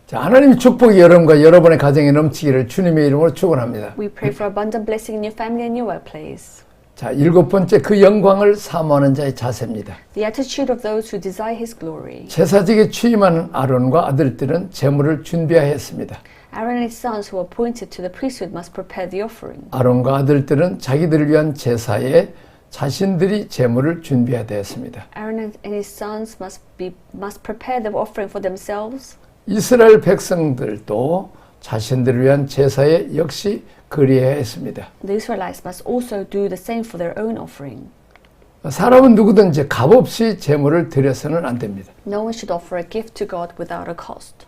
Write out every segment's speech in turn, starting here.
자, 하나님의 축복이 여러분과 여러분의 가정에 넘치기를 주님의 이름으로 축원합니다. We pray for abundant blessing in your family and your workplace. 자, 일곱 번째 그 영광을 사모하는 자의 자세입니다. The attitude of those who desire His glory. 제사직에 취임한 아론과 아들들은 제물을 준비하였습니다. Aaron and his sons who were appointed to the priesthood must prepare the offering. 아론과 아들들은 자기들을 위한 제사에 자신들이 제물을 준비하였습니다. Aaron and his sons must prepare the offering for themselves. 이스라엘 백성들도 자신들을 위한 제사에 역시 그리해야 했습니다. The Israelites must also do the same for their own offering. 사람은 누구든지 값없이 제물을 드려서는 안 됩니다. No one should offer a gift to God without a cost.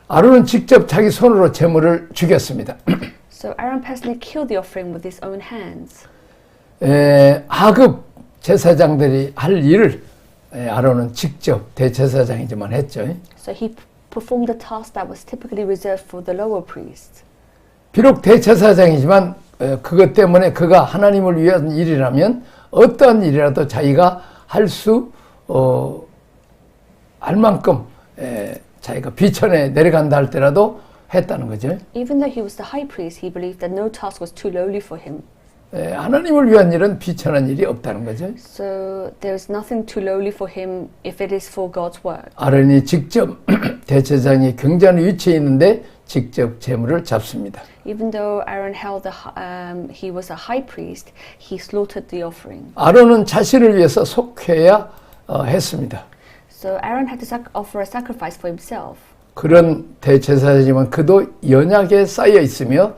아론은 직접 자기 손으로 제물을 죽였습니다. So Aaron personally killed the offering with his own hands. 하급 제사장들이 할 일을 아론은 직접 대제사장이지만 했죠. So he performed the task that was typically reserved for the lower priests. 비록 대제사장이지만 그것 때문에 그가 하나님을 위한 일이라면 어떠한 일이라도 자기가 할 만큼 자기가 비천에 내려간다 할 때라도 했다는 거죠. Even though he was the high priest, he believed that no task was too lowly for him. 하나님을 위한 일은 비천한 일이 없다는 거죠. So there is nothing too lowly for him if it is for God's work. 아론이 직접 대제사장이 굉장한 위치에 있는데 직접 제물을 잡습니다. Even though Aaron he was a high priest, he slaughtered the offering. 아론은 자신을 위해서 속해야 했습니다. So Aaron had to offer a sacrifice for himself. 그런 대제사장이지만 그도 연약에 쌓여 있으며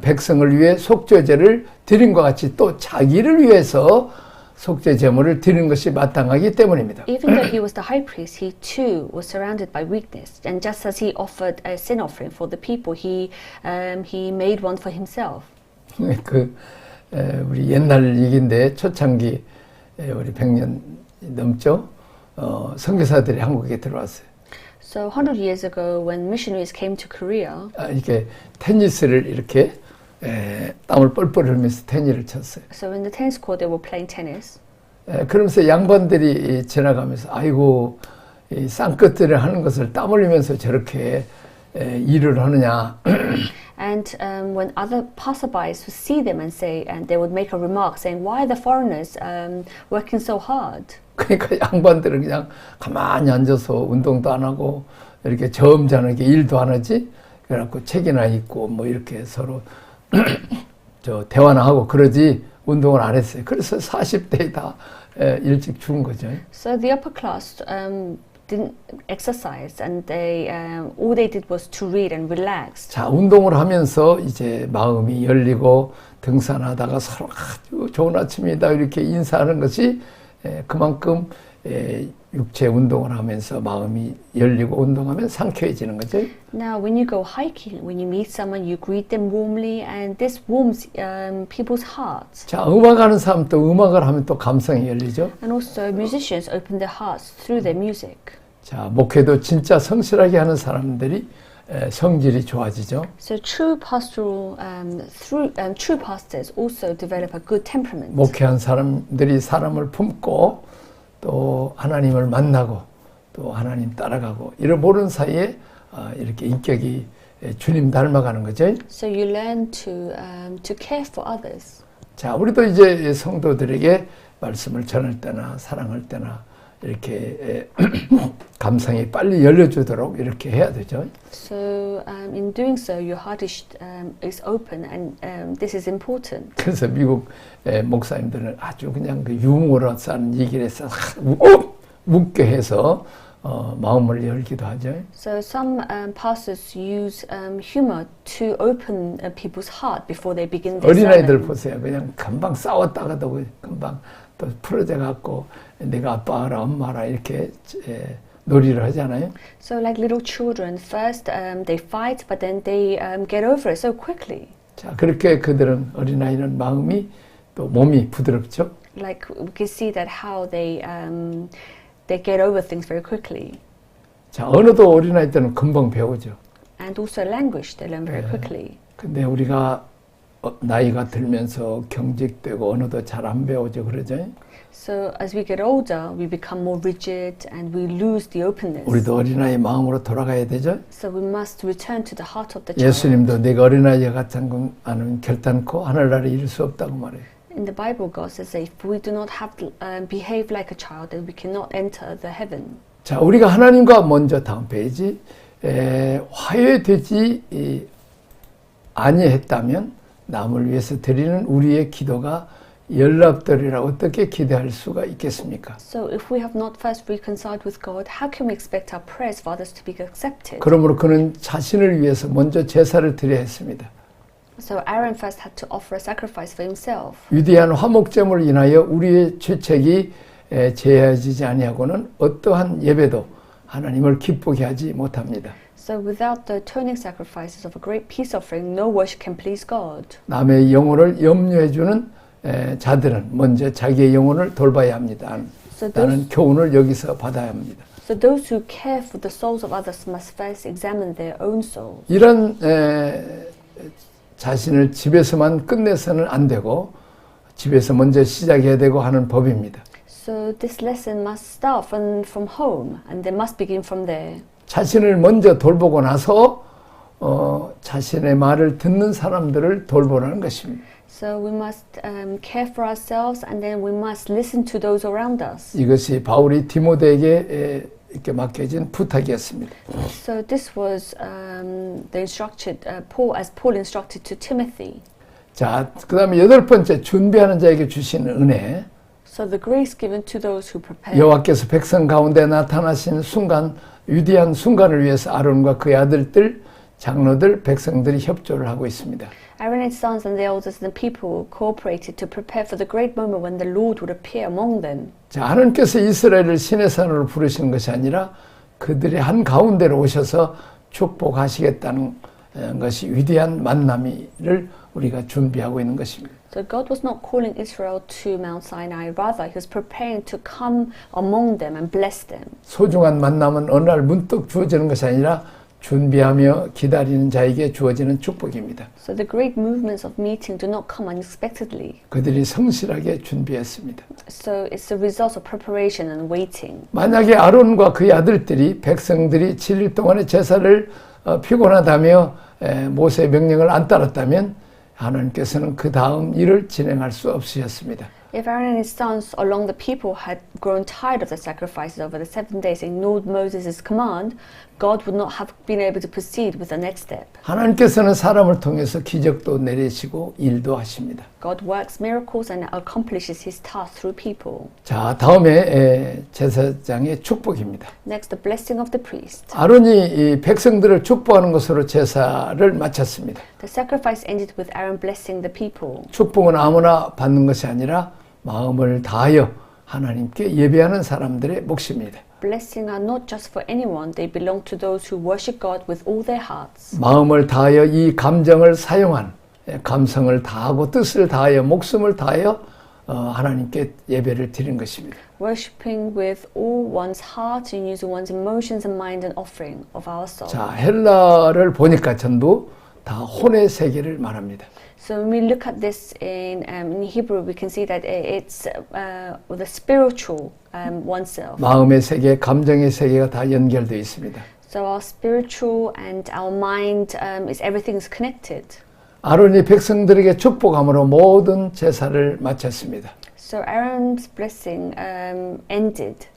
백성을 위해 속죄제를 드린 것 같이 또 자기를 위해서 속죄 제물을 드리는 것이 마땅하기 때문입니다. Even though he was the high priest, he too was surrounded by weakness. And just as he offered a sin offering for the people, he made one for himself. 우리 옛날 얘기인데 초창기 우리 100년 넘죠. 선교사들이 한국에 들어왔어요. So 100 years ago, when missionaries came to Korea, 이렇게 테니스를 이렇게 땀을 뻘뻘 흘리면서 테니스를 쳤어요. So in the tennis court, they were playing tennis. 그러면서 양반들이 지나가면서 아이고 이 쌍꺼풀을 하는 것을 땀 흘리면서 저렇게 일을 하느냐. And when other passerbys would see them and they would make a remark saying, "Why are the foreigners working so hard?" 그러니까 양반들은 그냥 가만히 앉아서 운동도 안 하고 이렇게 점잖게 일도 안 하지. 그래갖고 책이나 읽고 뭐 이렇게 서로 대화나 하고 그러지 운동을 안 했어요. 그래서 40대에 다 일찍 죽은 거죠. So the upper class didn't exercise, and all they did was to read and relax. 자, 운동을 하면서 이제 마음이 열리고 등산하다가 서로 아주 좋은 아침이다 이렇게 인사하는 것이 그만큼 육체 운동을 하면서 마음이 열리고 운동하면 상쾌해지는 거죠. Now, when you go hiking, when you meet someone, you greet them warmly, and this warms people's hearts. 자, 음악하는 사람 또 음악을 하면 또 감성이 열리죠. And also, musicians open their hearts through their music. 자, 목회도 진짜 성실하게 하는 사람들이 성질이 좋아지죠. So true pastors also develop a good temperament. 목회한 사람들이 사람을 품고 또 하나님을 만나고 또 하나님 따라가고 이런 모든 사이에 이렇게 인격이 주님 닮아가는 거죠. So you learn to care for others. 자, 우리도 이제 성도들에게 말씀을 전할 때나 사랑할 때나 이렇게 감성이 빨리 열려주도록 이렇게 해야 되죠. So in doing so, your heart is open, and this is important. 그래서 미국 목사님들은 아주 그냥 그 유머러스한 얘기를 해서 웃게 해서 마음을 열기도 하죠. So some pastors use humor to open people's heart before they begin their 어린아이들 sermon. 보세요. 그냥 금방 싸웠다가도 금방 또 풀어져 갖고 내가 아빠라 엄마라 이렇게 놀이를 하잖아요. So like little children, first they fight, but then they get over it so quickly. 자, 그렇게 그들은 어린아이는 마음이 또 몸이 부드럽죠. Like we can see that how they get over things very quickly. 자, 언어도 어린아이들은 금방 배우죠. And also language, they learn very quickly. 근데 우리가 나이가 들면서 경직되고 언어도 잘 안 배우죠, 그러죠? So as we get older, we become more rigid and we lose the openness. 우리도 어린아이 마음으로 돌아가야 되죠? So we must return to the heart of the child. 예수님도 내가 어린아이와 같지 않으면 결단코 하늘나라에 이를 수 없다고 말해요. In the Bible, God says that if we do not have to behave like a child, then we cannot enter the heaven. 자, 우리가 하나님과 먼저 다음 페이지 화해되지 아니했다면 남을 위해서 드리는 우리의 기도가 연락되리라 어떻게 기대할 수가 있겠습니까? So if we have not first reconciled with God, how can we expect our prayers for others to be accepted? 그러므로 그는 자신을 위해서 먼저 제사를 드려야 했습니다. So Aaron first had to offer a sacrifice for himself. 위대한 화목제물을 인하여 우리의 죄책이 제하여지지 아니하고는 어떠한 예배도 하나님을 기쁘게 하지 못합니다. So without the atoning sacrifices of a great peace offering, no worship can please God. 남의 영혼을 염려해주는 자들은 먼저 자기의 영혼을 돌봐야 합니다. 나는 교훈을 여기서 받아야 합니다. So those who care for the souls of others must first examine their own souls. 이런 자신을 집에서만 끝내서는 안 되고 집에서 먼저 시작해야 되고 하는 법입니다. So this lesson must start from home and they must begin from there. 자신을 먼저 돌보고 나서 자신의 말을 듣는 사람들을 돌보라는 것입니다. So we must care for ourselves and then we must listen to those around us. 이것이 바울이 디모데에게 이렇게 맡겨진 부탁이었습니다. So this was the instruction as Paul instructed to Timothy. 자, 그다음에 여덟 번째 준비하는 자에게 주시는 은혜. So the grace given to those who prepare. 여호와께서 백성 가운데 나타나신 순간 위대한 순간을 위해서 아론과 그의 아들들, 장로들, 백성들이 협조를 하고 있습니다. Aaron and his sons and the elders and the people cooperated to prepare for the great moment when the Lord would appear among them. 자, 하나님께서 이스라엘을 신의 산으로 부르신 것이 아니라 그들의 한 가운데로 오셔서 축복하시겠다는 것이 위대한 만남을 우리가 준비하고 있는 것입니다. So God was not calling Israel to Mount Sinai, rather He was preparing to come among them and bless them. 소중한 만남은 어느 날 문득 주어지는 것이 아니라 준비하며 기다리는 자에게 주어지는 축복입니다. So the great movements of meeting do not come unexpectedly. 그들이 성실하게 준비했습니다. So it's the result of preparation and waiting. 만약에 아론과 그의 아들들이 백성들이 7일 동안의 제사를 피곤하다며 모세의 명령을 안 따랐다면 하나님께서는 그 다음 일을 진행할 수 없으셨습니다. If Aaron and his sons along the people had grown tired of the sacrifices over the 7 days and ignored Moses' command, God would not have been able to proceed with the next step. 하나님께서는 사람을 통해서 기적도 내리시고 일도 하십니다. God works miracles and accomplishes His task through people. 자, 다음에 제사장의 축복입니다. Next, the blessing of the priest. 아론이 이 백성들을 축복하는 것으로 제사를 마쳤습니다. The sacrifice ended with Aaron blessing the people. 축복은 아무나 받는 것이 아니라 마음을 다하여 하나님께 예배하는 사람들의 몫입니다. Blessings are not just for anyone, they belong to those who worship God with all their hearts. 마음을 다하여 이 감정을 사용한 감성을 다하고 뜻을 다하여 목숨을 다하여 하나님께 예배를 드리는 것입니다. Worshipping with all one's heart and using one's emotions and mind and offering of our soul. 자, 헬라를 보니까 전부 다 혼의 세계를 말합니다. So when we look at this in Hebrew, we can see that it's with the spiritual oneself. 마음의 세계, 감정의 세계가 다 연결되어 있습니다. So our spiritual and our mind everything is connected. 아론이 백성들에게 축복함으로 모든 제사를 마쳤습니다. So Aaron's blessing ended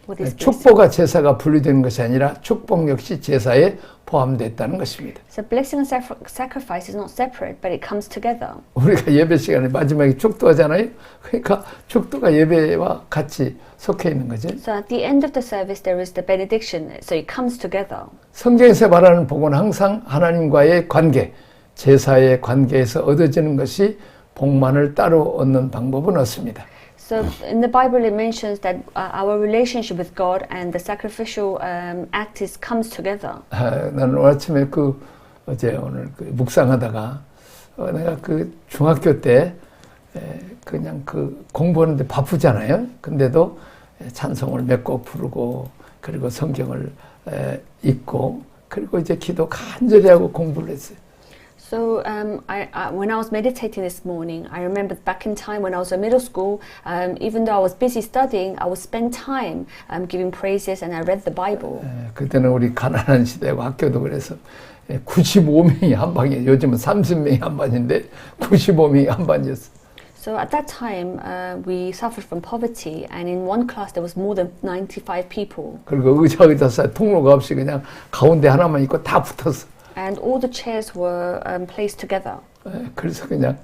with his blessing. 축복과 제사가 분리되는 것이 아니라 축복 역시 제사에 포함됐다는 것입니다. So blessing and sacrifice is not separate, but it comes together. 우리가 예배 시간에 마지막에 축도하잖아요. 그러니까 축도가 예배와 같이 속해 있는 거죠. So at the end of the service there is the benediction, so it comes together. 성경에서 말하는 복은 항상 하나님과의 관계, 제사의 관계에서 얻어지는 것이 복만을 따로 얻는 방법은 없습니다. So in the Bible it mentions that our relationship with God and the sacrificial act comes together. 나는 오늘 아침에 오늘 묵상하다가 내가 중학교 때 그냥 공부하는데 바쁘잖아요. 근데도 찬송을 몇 곡 부르고 그리고 성경을 읽고 그리고 이제 기도 간절히 하고 공부를 했어요. So when I was meditating this morning, I remembered back in time when I was in middle school, even though I was busy studying, I would spend time giving praises and I read the Bible. 그때는 우리 가난한 시대고 학교도 그래서 95명이 한 방이에요. 요즘은 30명이 한 반인데 95명이 한 반이었어요. So at that time, we suffered from poverty, and in one class there was more than 95 people. 그리고 의자 사이 통로가 없이 그냥 가운데 하나만 있고 다 붙었어. And all the chairs were placed together. 그래서 그냥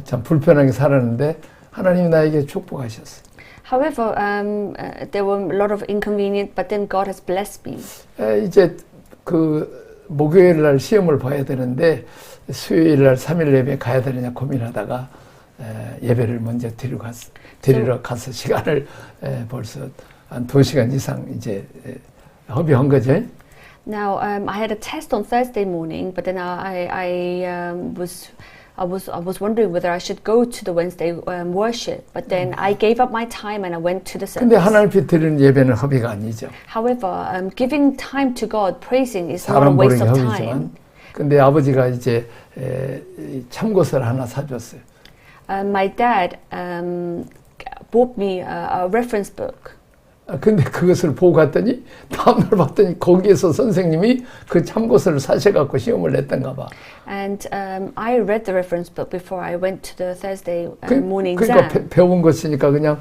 참 불편하게 살았는데 하나님이 나에게 축복하셨어요. However, there were a lot of inconvenience, but then God has blessed me. 이제 그 목요일 날 시험을 봐야 되는데 수요일 날 3일 예배 가야 되느냐 고민하다가 예배를 먼저 드리러 가서 시간을 벌써 한 2시간 이상 이제 허비한 거죠. Now, I had a test on Thursday morning, but then I was wondering whether I should go to the Wednesday worship. But then I gave up my time and I went to the service. 근데 하나님 앞에 드리는 예배는 허비가 아니죠. However, giving time to God, praising is not a 사람 waste 보는 게 of 허비지만, time. 근데 아버지가 이제 참고서를 하나 사줬어요. My dad bought me a reference book. 근데 그것을 보고 갔더니 다음날 봤더니 거기에서 선생님이 그 참고서를 사셔갖고 시험을 냈던가 봐. And I read the reference book before I went to the Thursday morning 그러니까 exam. 배운 것이니까 그냥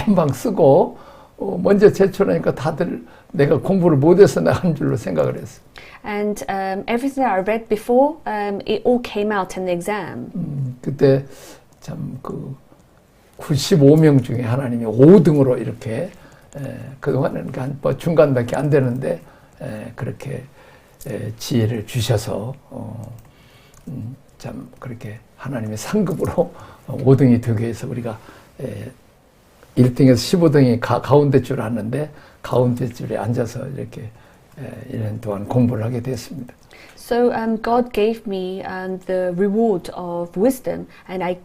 금방 쓰고 먼저 제출하니까 다들 내가 공부를 못해서 나간 줄로 생각을 했어. And everything that I read before, it all came out in the exam. 그때 참 그 95명 중에 하나님이 5등으로 이렇게 그동안은 뭐 중간밖에 안 되는데 그렇게 지혜를 주셔서 참 그렇게 하나님의 상급으로 5등이 되게 해서 우리가 1등에서 15등이 가운데 줄 왔는데 가운데 줄에 앉아서 이렇게 1년 동안 공부를 하게 됐습니다. So God gave me the reward of wisdom, and I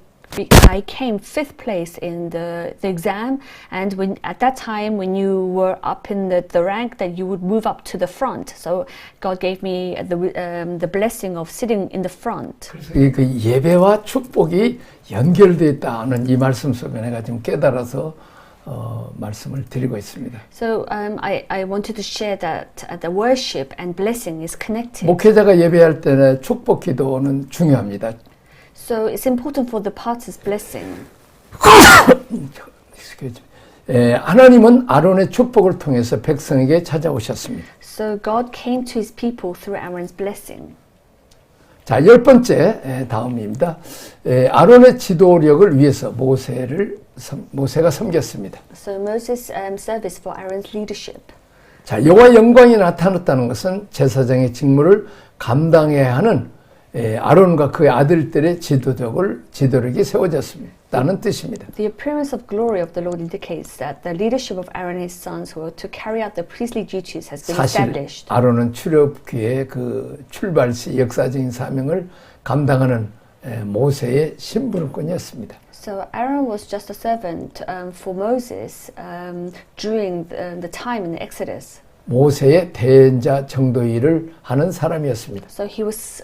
came 5th place in the exam. And at that time, when you were up in the rank, that you would move up to the front. So God gave me the blessing of sitting in the front. 그래서 그 예배와 축복이 연결되어 있다는 이 말씀 속에 내가 지금 깨달아서 말씀을 드리고 있습니다. So I wanted to share that the worship and blessing is connected. 목회자가 예배할 때는 축복 기도는 중요합니다. So it's important for the pastor's blessing. 하나님은 아론의 축복을 통해서 백성에게 찾아오셨습니다. So God came to his people through Aaron's blessing. 자, 10번째 다음입니다. 아론의 지도력을 위해서 모세가 섬겼습니다. So Moses service for Aaron's leadership. 자, 여호와의 영광이 나타났다는 것은 제사장의 직무를 감당해야 하는 아론과 그의 아들들의 지도력이 세워졌다는 뜻입니다. The appearance of glory of the Lord indicates that the leadership of Aaron and his sons who are to carry out the priestly duties has been 사실 established. 아론은 출애굽기의 그 출발시 역사적인 사명을 감당하는 모세의 심부름꾼이었습니다. So Aaron was just a servant for Moses during the time in Exodus. 모세의 대행자 정도의 일을 하는 사람이었습니다. So he was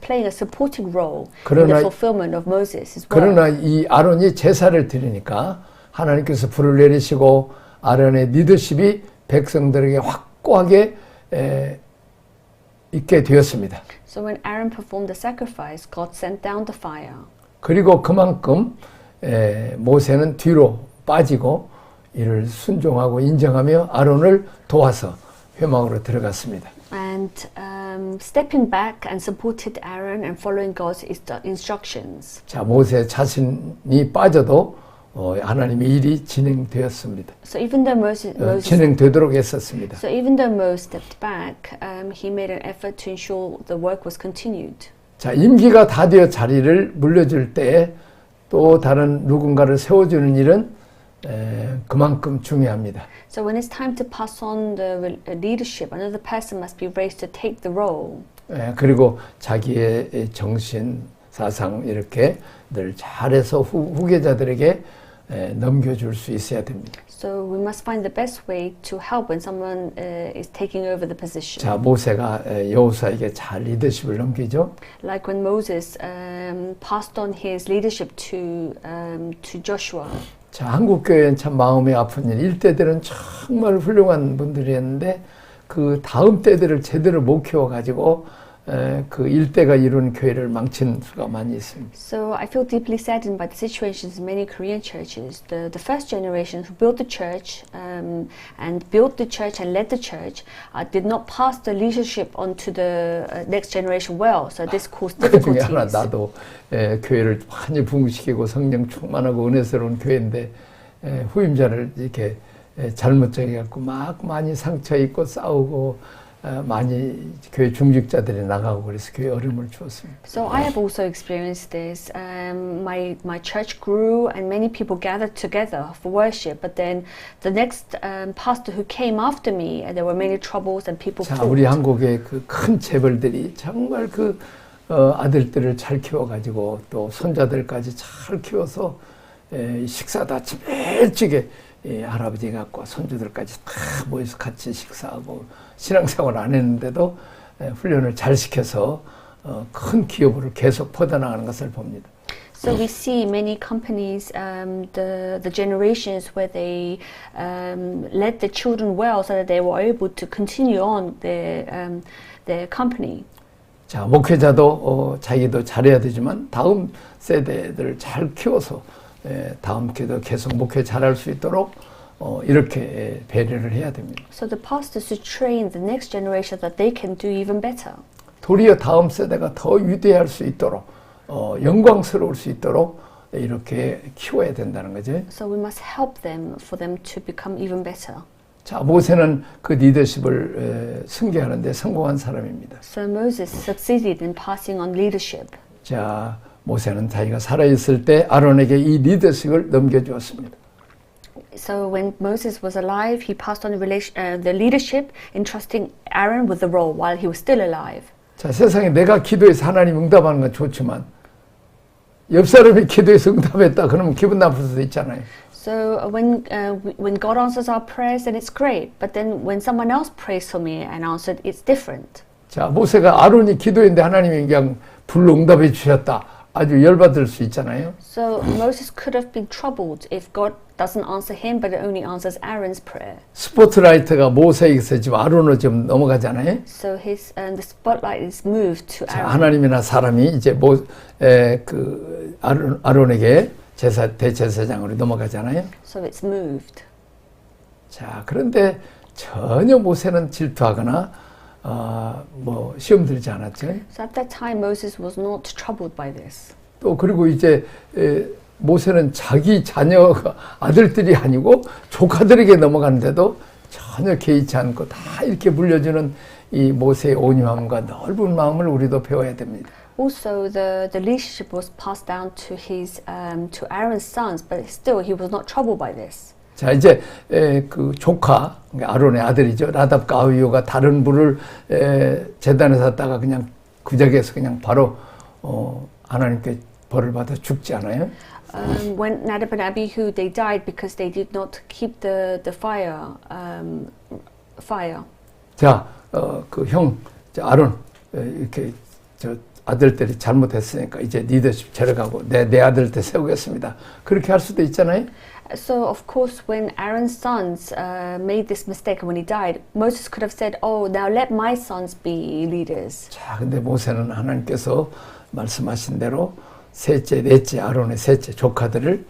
playing a supporting role in 그러나, the fulfillment of Moses' work. 그러나 이 아론이 제사를 드리니까 하나님께서 불을 내리시고 아론의 리더십이 백성들에게 확고하게 있게 되었습니다. So when Aaron performed the sacrifice, God sent down the fire. 그리고 그만큼 모세는 뒤로 빠지고 이를 순종하고 인정하며 아론을 도와서 회막으로 들어갔습니다. And stepping back and supported Aaron and following God's instructions. 자, 모세 자신이 빠져도 하나님의 일이 진행되었습니다. So even though Moses 진행되도록 했었습니다. So even though Moses stepped back, he made an effort to ensure the work was continued. 자, 임기가 다 되어 자리를 물려줄 때 또 다른 누군가를 세워주는 일은 그만큼 중요합니다. So when it's time to pass on the leadership, another person must be raised to take the role. 그리고 자기의 정신, 사상 이렇게 늘 잘해서 후계자들에게 넘겨줄 수 있어야 됩니다. So we must find the best way to help when someone is taking over the position. 자, 모세가 여호수아에게 잘 리더십을 넘기죠. Like when Moses passed on his leadership to Joshua. 자, 한국 교회는 참 마음이 아픈 일. 일대들은 정말 훌륭한 분들이었는데 그 다음 때들을 제대로 못 키워가지고 그 일대가 이룬 교회를 망친 수가 많이 있습니다. So I feel deeply saddened by the situations in many Korean churches. The first generation who built the church and built the church and led the church did not pass the leadership on to the next generation well. So this caused 그 중에 difficulties. 하나 나도 교회를 많이 부흥시키고 성령 충만하고 은혜스러운 교회인데 후임자를 이렇게 잘못 정해갖고 막 많이 상처 입고 싸우고 많이 교회 중직자들이 나가고 그래서 교회 어려움을 주었습니다. So I have also experienced this. My church grew and many people gathered together for worship. But then the next pastor who came after me, there were many troubles and people 자, fought. 우리 한국의 그 큰 재벌들이 정말 그 아들들을 잘 키워가지고 또 손자들까지 잘 키워서 식사도 아침 일찍에 할아버지 갖고 손주들까지 다 모여서 같이 식사하고 신앙생활 안 했는데도 훈련을 잘 시켜서 큰 기업으로 계속 퍼져나가는 것을 봅니다. So we see many companies, the generations where they led the children well, so that they were able to continue on their company. 자, 목회자도 자기도 잘해야 되지만 다음 세대들을 잘 키워서 다음 기도 계속 목회 잘할 수 있도록 이렇게 배려를 해야 됩니다. So the pastors should train the next generation that they can do even better. 도리어 다음 세대가 더 위대할 수 있도록 영광스러울 수 있도록 이렇게 키워야 된다는 거죠. So we must help them for them to become even better. 자, 모세는 그 리더십을 승계하는데 성공한 사람입니다. So Moses succeeded in passing on leadership. 자, 모세는 자기가 살아있을 때 아론에게 이 리더십을 넘겨주었습니다. So when Moses was alive, he passed on the leadership, entrusting Aaron with the role while he was still alive. 자, 세상에 내가 기도해서 하나님 응답하는 건 좋지만 옆 사람이 기도해서 응답했다 그러면 기분 나쁠 수도 있잖아요. So when God answers our prayers, then it's great. But then when someone else prays for me and answered, it's different. 자, 모세가 아론이 기도했는데 하나님이 그냥 불로 응답해 주셨다. 아주 열받을 수 있잖아요. So Moses could have been troubled if God doesn't answer him, but it only answers Aaron's prayer. 스포트라이트가 모세에게서 지금 아론으로 지금 넘어가잖아요. So the spotlight is moved to 자, Aaron. 하나님이나 사람이 이제 아론에게 대제사장으로 넘어가잖아요. So it's moved. 자, 그런데 전혀 모세는 질투하거나 시험 들지 않았죠. So at that time, Moses was not troubled by this. 또 그리고 이제 모세는 자기 자녀가 아들들이 아니고 조카들에게 넘어가는데도 전혀 개의치 않고 다 이렇게 물려주는 이 모세의 온유함과 넓은 마음을 우리도 배워야 됩니다. Also, the leadership was passed down to to Aaron's sons, but still he was not troubled by this. 자, 이제 그 조카 아론의 아들이죠. 라답과 아비후가 다른 불을 제단에 샀다가 그냥 구적에서 그냥 바로 하나님께 벌을 받아 죽지 않아요? When Nadab and Abihu, they died because they did not keep the fire. 자, 그 형 아론 이렇게 아들들이 잘못했으니까 이제 리더십 데려가고 내 아들들 세우겠습니다. 그렇게 할 수도 있잖아요. So of course, when Aaron's sons made this mistake and when he died, Moses could have said, "Oh, now let my sons be leaders." 자, 근데 모세는 하나님께서 말씀하신 대로 셋째, 넷째 아론의 셋째 조카들을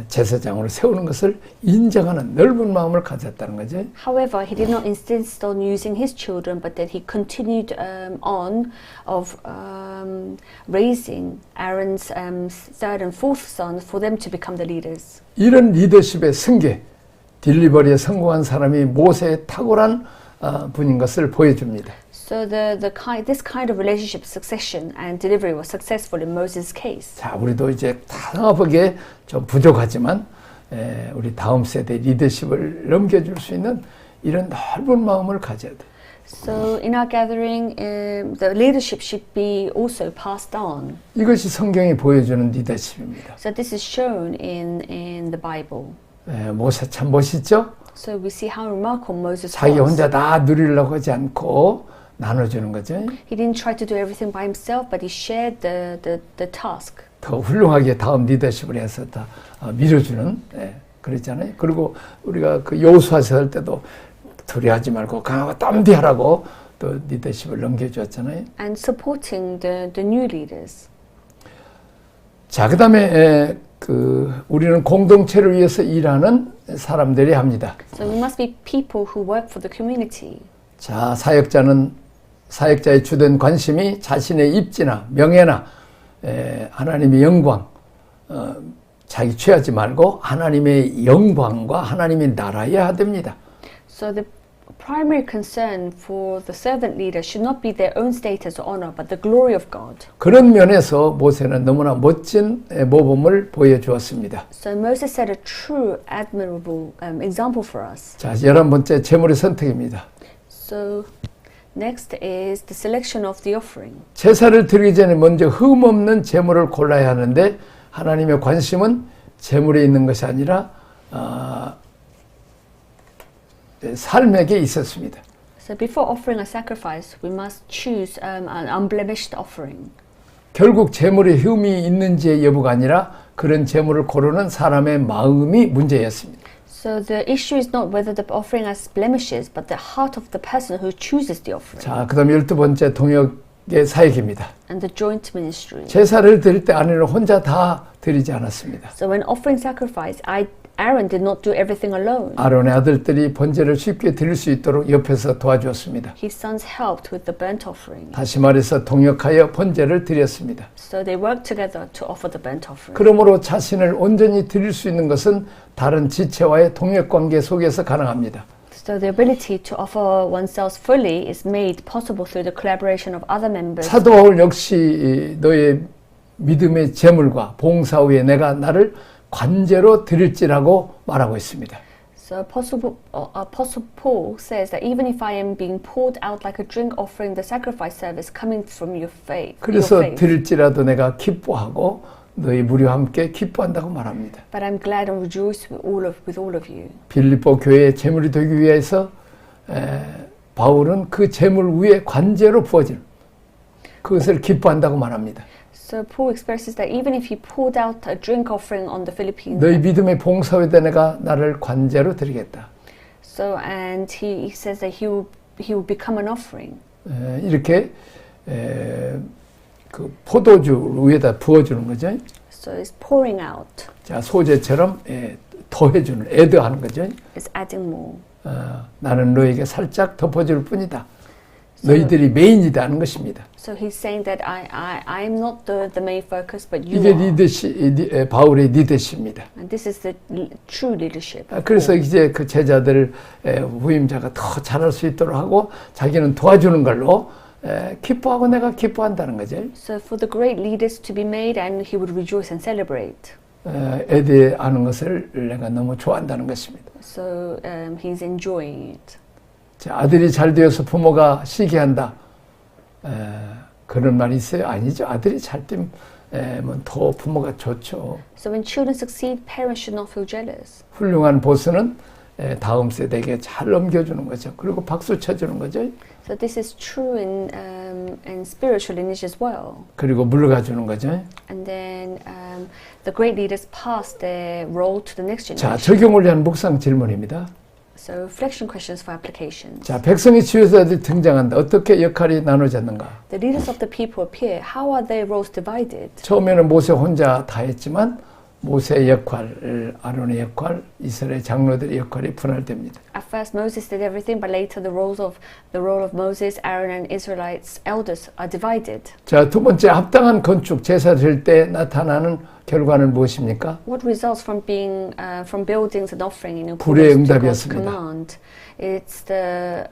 제사장으로 세우는 것을 인정하는 넓은 마음을 가졌다는 거죠. However, he did not insist on using his children, but that he continued on of raising Aaron's third and fourth sons for them to become the leaders. 이런 리더십의 승계, 딜리버리에 성공한 사람이 모세의 탁월한 분인 것을 보여줍니다. So this kind of relationship, succession and delivery was successful in Moses' case. 자, 우리도 이제 다양하게 좀 부족하지만 우리 다음 세대 리더십을 넘겨줄 수 있는 이런 넓은 마음을 가져야 돼. So in our gathering, the leadership should be also passed on. 이것이 성경이 보여주는 리더십입니다. So this is shown in the Bible. 모세 참 멋있죠? So we see how remarkable Moses 자기 was. 혼자 다 누리려고 하지 않고 나눠주는 거죠. He didn't try to do everything by himself, but he shared the task. 더 훌륭하게 다음 리더십을 해서 다 밀어주는 그랬잖아요. 그리고 우리가 그 여호수아서 할 때도 두려워하지 말고 강하고 땀대하라고 또 리더십을 넘겨주었잖아요. And supporting the new leaders. 자, 그다음에 우리는 공동체를 위해서 일하는 사람들이 합니다. So we must be people who work for the community. 자, 사역자의 주된 관심이 자신의 입지나 명예나 하나님의 영광, 자기 취하지 말고 하나님의 영광과 하나님의 나라여야 됩니다. So the primary concern for the servant leader should not be their own status or honor, but the glory of God. 그런 면에서 모세는 너무나 멋진 모범을 보여주었습니다. So Moses set a true, admirable example for us. 자, 11번째 제물의 선택입니다. So next is the selection of the offering. 제사를 드리기 전에 먼저 흠없는 제물을 골라야 하는데 하나님의 관심은 제물에 있는 것이 아니라 삶에게 있었습니다. So before offering a sacrifice, we must choose an unblemished offering. 결국 제물에 흠이 있는지의 여부가 아니라 그런 제물을 고르는 사람의 마음이 문제였습니다. So the issue is not whether the offering has blemishes, but the heart of the person who chooses the offering. 자, 그다음 12번째 동역의 사역입니다. And the joint ministry. 제사를 드릴 때 아내는 혼자 다 드리지 않았습니다. So when offering sacrifice, Aaron did not do everything alone. 아론의 아들들이 번제를 쉽게 드릴 수 있도록 옆에서 도와주었습니다. His sons helped with the burnt offering. 다시 말해서 동역하여 번제를 드렸습니다. So they worked together to offer the burnt offering. 그러므로 자신을 온전히 드릴 수 있는 것은 다른 지체와의 동역관계 속에서 가능합니다. So the ability to offer oneself fully is made possible through the collaboration of other members. 사도 바울 역시 너의 믿음의 제물과 봉사 후에 내가 나를 관제로 드릴지라고 말하고 있습니다. So Apostle Paul says that even if I am being poured out like a drink offering, the sacrifice service coming from your faith. 그래서 드릴지라도 내가 기뻐하고 너희 무리와 함께 기뻐한다고 말합니다. But I'm glad and rejoice with all of you. 빌립보 교회의 제물이 되기 위해서 바울은 그 제물 위에 관제로 부어질 그것을 기뻐한다고 말합니다. So Paul expresses that even if he poured out a drink offering on the Philippines. 너희 믿음의 봉사에다 내가 나를 관제로 드리겠다. So and he says that he will become an offering. 이렇게 그 포도주 위에다 부어주는 거죠. So it's pouring out. 자, 소재처럼 더해주는, 애드하는 거죠. It's adding more. 나는 너에게 살짝 덮어줄 뿐이다. 너희들이 메인이다는 것입니다. So he's saying that I am not the main focus, but you 이게 are. 바울의 리더십입니다. And this is the true leadership. 그래서 이제 그 제자들 후임자가 더 잘할 수 있도록 하고 자기는 도와주는 걸로 기뻐하고 내가 기뻐한다는 거죠. So for the great leaders to be made, and he would rejoice and celebrate. 애대하는 것을 내가 너무 좋아한다는 것입니다. So he's enjoying it. 자, 아들이 잘 되어서 부모가 시기한다. 그런 말이 있어요? 아니죠. 아들이 잘 되면 더 부모가 좋죠. So when children succeed, parents should not feel jealous. 훌륭한 보스는 다음 세대에게 잘 넘겨주는 거죠. 그리고 박수 쳐주는 거죠. So this is true in spiritual lineage as well. 그리고 물러가주는 거죠. And then the great leaders pass their role to the next 자, generation. 적용을 위한 묵상 질문입니다. So reflection questions for applications. 자, 백성의 지휘자들이 등장한다. 어떻게 역할이 나눠졌는가? The leaders of the people appear. How are their roles divided? 처음에는 모세 혼자 다 했지만 모세의 역할, 아론의 역할, 이스라엘 장로들의 역할이 분할됩니다. At first Moses did everything, but later the role of Moses, Aaron, and Israelites elders are divided. 자, 두 번째 합당한 건축 제사 드릴 때 나타나는 결과는 무엇입니까? What results from buildings and offering in 불의 accordance to God's 응답이었습니다. command? It's the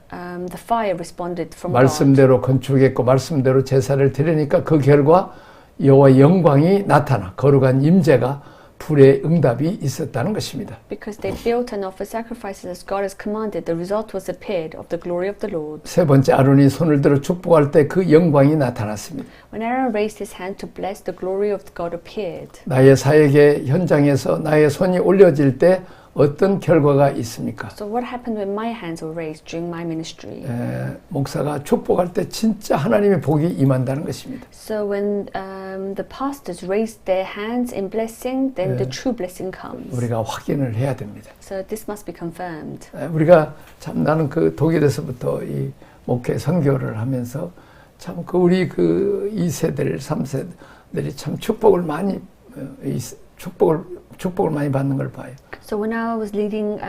fire responded from God. 말씀대로 건축했고 말씀대로 제사를 드리니까 그 결과 여호와의 영광이 나타나 거룩한 임재가 불의 응답이 있었다는 것입니다. Because they built and offered sacrifices as God has commanded, the result was appeared of the glory of the Lord. 세 번째 아론이 손을 들어 축복할 때 그 영광이 나타났습니다. When Aaron raised his hand to bless, the glory of God appeared. 나의 사역의 현장에서 나의 손이 올려질 때 어떤 결과가 있습니까? So what happened when my hands were raised during my ministry? 목사가 축복할 때 진짜 하나님의 복이 임한다는 것입니다. So when the pastors raised their hands in blessing, then the true blessing comes. 우리가 확인을 해야 됩니다. So this must be confirmed. 우리가 참 나는 그 독일에서부터 이 목회 선교를 하면서 참 그 우리 그 2세들, 3세들이 참 축복을 많이 축복을 많이 받는 걸 봐요. So when I was leading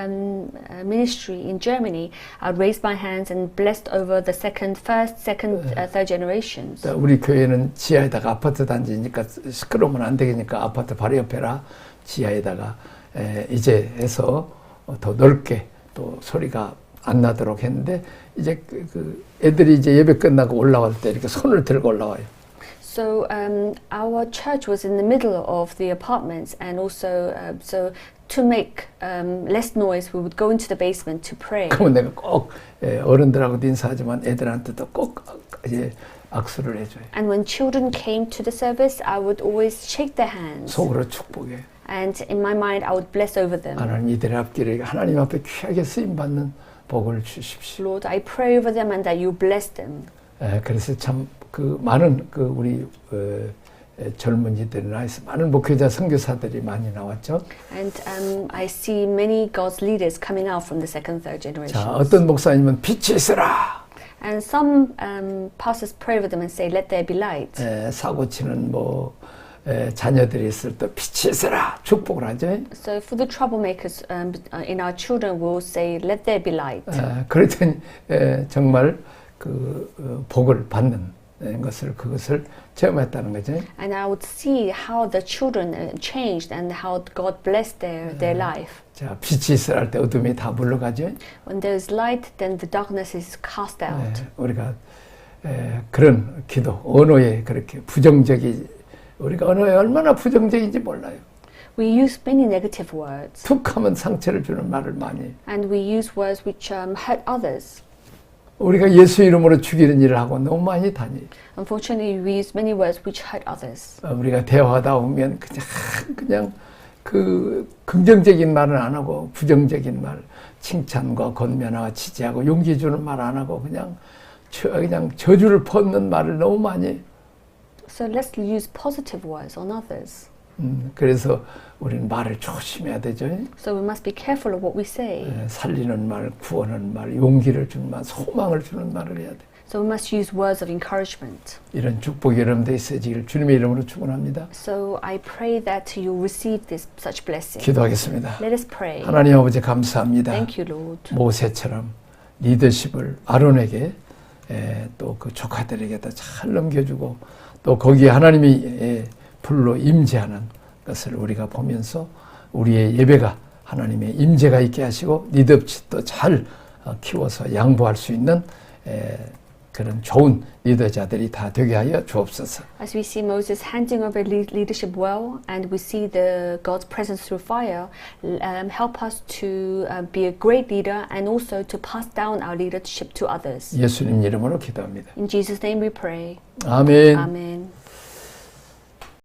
ministry in Germany, I raised my hands and blessed over the first, second, third generations. 우리 교회는 지하에다가 아파트 단지니까 시끄러우면 안 되니까 아파트 바로 옆에라 지하에다가 이제 해서 더 넓게 또 소리가 안 나도록 했는데 이제 그 애들이 이제 예배 끝나고 올라갈 때 이렇게 손을 들고 올라와요. So our church was in the middle of the apartments, and also so to make less noise, we would go into the basement to pray. 그러면 내가 꼭 어른들하고도 인사하지만 애들한테도 꼭 이제 악수를 해줘요. And when children came to the service, I would always shake their hands. 속으로 축복해. And in my mind, I would bless over them. 하나님 이들의 앞길을 하나님 앞에 귀하게 쓰임 받는 복을 주십시오. Lord, I pray over them and that you bless them. 그래서 참 그 많은 그 우리 젊은이들이나 많은 목회자 선교사들이 많이 나왔죠. And I see many God's leaders coming out from the second, third generation. 자, 어떤 목사님은 빛이 있으라. And some pastors pray over them and say, "Let there be light." 사고 치는 자녀들이 있을 때 빛이 있으라 축복을 하죠. So for the troublemakers in our children, we'll say, "Let there be light." 그랬더니 정말 그 복을 받는 그것을 체험했다는 거죠. And I would see how the children changed and how God blessed their life. 자, 빛이 있으라 할 때 어둠이 다 물러가죠. When there is light, then the darkness is cast out. 우리가 그런 기도, 언어에 그렇게 우리가 언어에 얼마나 부정적인지 몰라요. We use many negative words. 툭 하면 상처를 주는 말을 많이. And we use words which hurt others. 우리가 예수 이름으로 죽이는 일을 하고 너무 많이 다니. Unfortunately, we use many words which hurt others. 우리가 대화하다 보면 그냥 그 긍정적인 말은 안 하고 부정적인 말, 칭찬과 권면과 지지하고 용기 주는 말 안 하고 그냥 저주를 퍼는 말을 너무 많이. So let's use positive words on others. 그래서 우리는 말을 조심해야 되죠. So we must be careful of what we say. 살리는 말, 구원하는 말, 용기를 주는 말, 소망을 주는 말을 해야 돼. So we must use words of encouragement. 이런 축복이 여러분들 있어지기를 주님의 이름으로 축원합니다. So I pray that you receive such blessing. 기도하겠습니다. Let us pray. 하나님 아버지 감사합니다. Thank you, Lord. 모세처럼 리더십을 아론에게 또 그 조카들에게도 잘 넘겨주고 또 거기에 하나님이 불로 임재하는 것을 우리가 보면서 우리의 예배가 하나님의 임재가 있게 하시고 리더십도 잘 키워서 양보할 수 있는 그런 좋은 리더자들이 다 되게 하여 주옵소서. As we see Moses handing over leadership well, and we see God's presence through fire, help us to be a great leader and also to pass down our leadership to others. 예수님 이름으로 기도합니다. In Jesus' name we pray. 아멘. Amen.